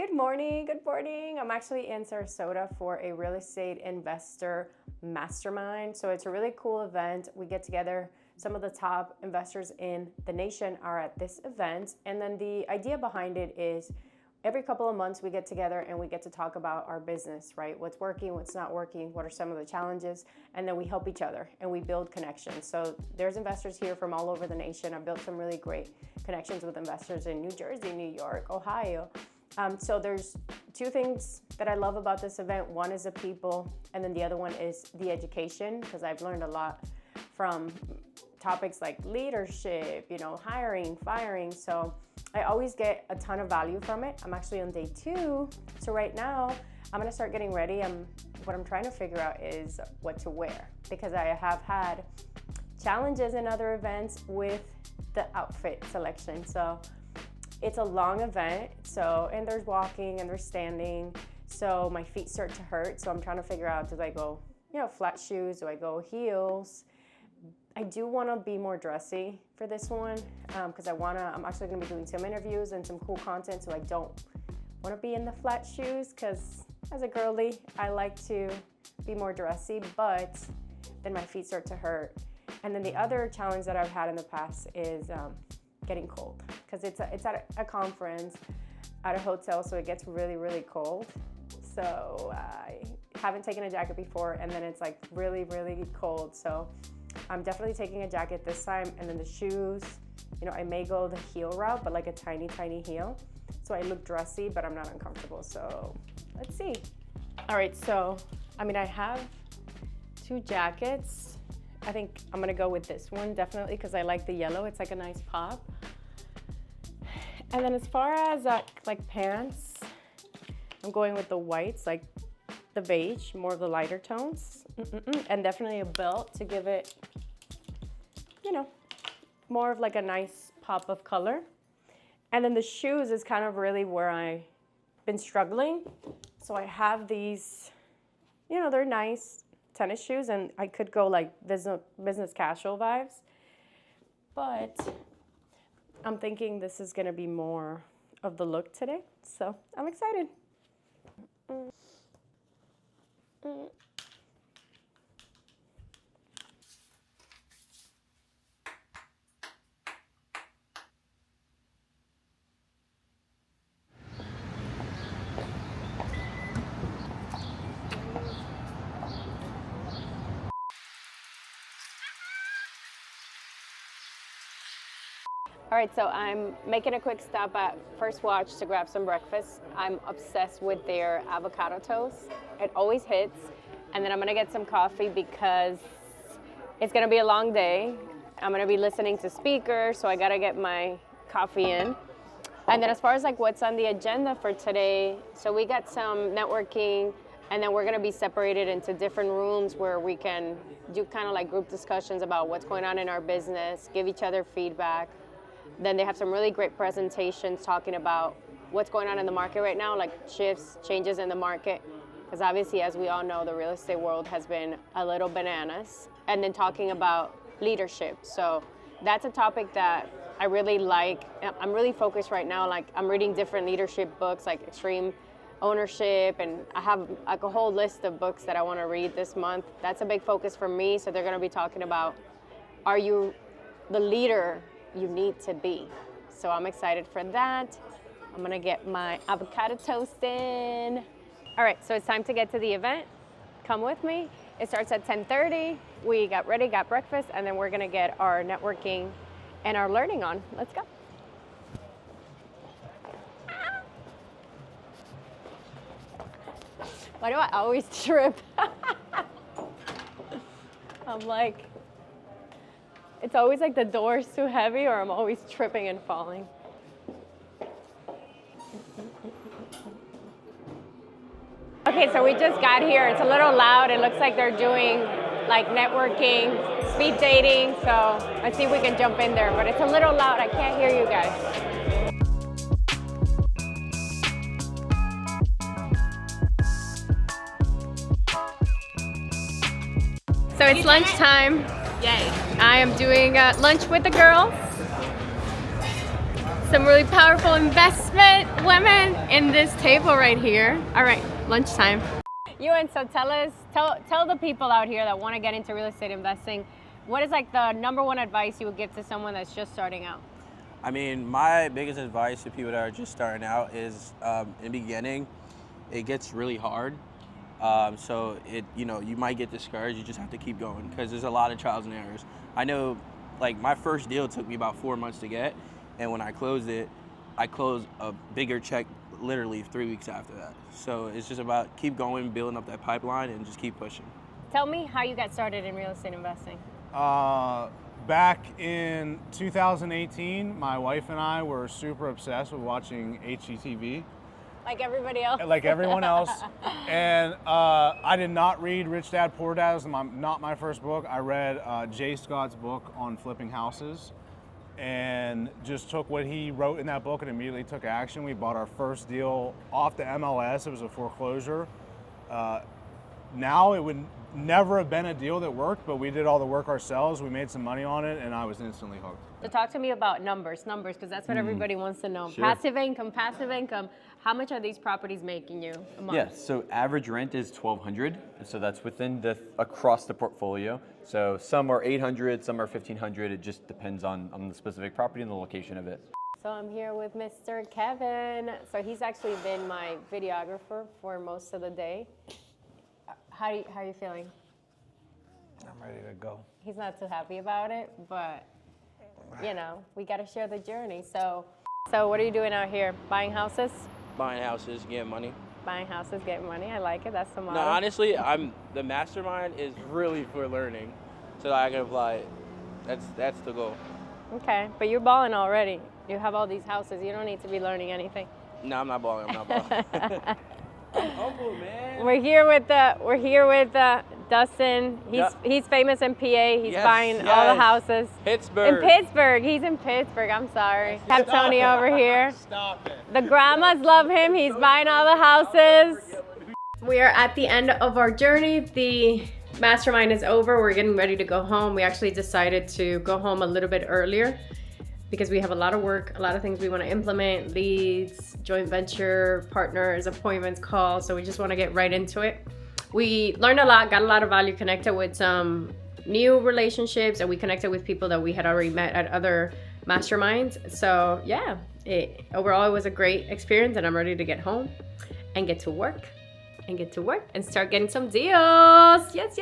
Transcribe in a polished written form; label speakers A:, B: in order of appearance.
A: Good morning, good morning. I'm actually in Sarasota for a real estate investor mastermind. So it's a really cool event. We get together, some of the top investors in the nation are at this event. And then the idea behind it is every couple of months we get together and we get to talk about our business, right? What's working, what's not working, what are some of the challenges, and then we help each other and we build connections. So there's investors here from all over the nation. I've built some really great connections with investors in New Jersey, New York, Ohio. So there's two things that I love about this event. One is the people, and then the other one is the education, because I've learned a lot from topics like leadership, hiring, firing. So I always get a ton of value from it. I'm actually on day 2. So right now I'm gonna start getting ready. What I'm trying to figure out is what to wear, because I have had challenges in other events with the outfit selection. So it's a long event, and there's walking and there's standing, so my feet start to hurt. So I'm trying to figure out, do I go, flat shoes? Do I go heels? I do want to be more dressy for this one because I'm actually going to be doing some interviews and some cool content, so I don't want to be in the flat shoes because as a girly, I like to be more dressy, but then my feet start to hurt. And then the other challenge that I've had in the past is getting cold, because it's at a conference at a hotel, so it gets really, really cold. So I haven't taken a jacket before, and then it's like really, really cold. So I'm definitely taking a jacket this time. And then the shoes, I may go the heel route, but like a tiny, tiny heel. So I look dressy, but I'm not uncomfortable. So let's see. All right, so I have 2 jackets. I think I'm gonna go with this one definitely because I like the yellow. It's like a nice pop. And then as far as like pants, I'm going with the whites, like the beige, more of the lighter tones. And definitely a belt to give it, more of like a nice pop of color. And then the shoes is kind of really where I've been struggling. So I have these, they're nice tennis shoes, and I could go like business casual vibes, but I'm thinking this is gonna be more of the look today, so I'm excited. All right, so I'm making a quick stop at First Watch to grab some breakfast. I'm obsessed with their avocado toast. It always hits. And then I'm gonna get some coffee because it's gonna be a long day. I'm gonna be listening to speakers, so I gotta get my coffee in. And then as far as like what's on the agenda for today, so we got some networking, and then we're gonna be separated into different rooms where we can do kind of like group discussions about what's going on in our business, give each other feedback. Then they have some really great presentations talking about what's going on in the market right now, like shifts, changes in the market. Because obviously, as we all know, the real estate world has been a little bananas. And then talking about leadership. So that's a topic that I really like. I'm really focused right now. Like I'm reading different leadership books, like Extreme Ownership. And I have like a whole list of books that I want to read this month. That's a big focus for me. So they're going to be talking about, are you the leader you need to be? So I'm excited for that. I'm gonna get my avocado toast in. All right, so it's time to get to the event. Come with me. It starts at 10:30. We got ready, got breakfast, and then we're gonna get our networking and our learning on. Let's go. Why do I always trip? I'm like, it's always like the door's too heavy, or I'm always tripping and falling. Okay, so we just got here. It's a little loud. It looks like they're doing like networking, speed dating. So let's see if we can jump in there, but it's a little loud. I can't hear you guys. So it's lunchtime.
B: Yay.
A: I am doing lunch with the girls. some really powerful investment women in this table right here. All right, lunchtime. Ewan, so tell the people out here that want to get into real estate investing, what is like the number one advice you would give to someone that's just starting out?
B: I mean, my biggest advice to people that are just starting out is in the beginning, it gets really hard. So you might get discouraged. You just have to keep going because there's a lot of trials and errors. I know, like my first deal took me about 4 months to get, and when I closed it, I closed a bigger check literally 3 weeks after that. So it's just about keep going, building up that pipeline, and just keep pushing.
A: Tell me how you got started in real estate investing.
C: Back in 2018, my wife and I were super obsessed with watching HGTV.
A: Like everybody else?
C: Like everyone else. And I did not read Rich Dad, Poor Dad. It was not my first book. I read Jay Scott's book on flipping houses and just took what he wrote in that book and immediately took action. We bought our first deal off the MLS. It was a foreclosure. Now it would never have been a deal that worked, but we did all the work ourselves. We made some money on it, and I was instantly hooked.
A: So talk to me about numbers, because that's what everybody wants to know.
D: Sure.
A: Passive income. How much are these properties making you a month?
D: Yeah, so average rent is $1,200, and so that's within across the portfolio. So some are $800, some are $1,500. It just depends on the specific property and the location of it.
A: So I'm here with Mr. Kevin. So he's actually been my videographer for most of the day. How are you feeling?
B: I'm ready to go.
A: He's not too happy about it, but we got to share the journey. So what are you doing out here? Buying houses?
B: Buying houses, getting money.
A: Buying houses, getting money. I like it. That's the motto.
B: No, honestly, the mastermind is really for learning, so that I can apply it. That's the goal.
A: Okay, but you're balling already. You have all these houses. You don't need to be learning anything.
B: No, I'm not balling. I'm humble, man.
A: We're here with Dustin. He's famous in PA. He's buying all the houses.
B: Pittsburgh.
A: In Pittsburgh. He's in Pittsburgh. I'm sorry. Have Tony over here.
C: Stop it.
A: The grandmas love him. He's buying all the houses. We are at the end of our journey. The mastermind is over. We're getting ready to go home. We actually decided to go home a little bit earlier because we have a lot of work, a lot of things we want to implement, leads, joint venture, partners, appointments, calls. So we just want to get right into it. We learned a lot, got a lot of value, connected with some new relationships, and we connected with people that we had already met at other masterminds. So yeah, overall it was a great experience, and I'm ready to get home and get to work and start getting some deals. Yes.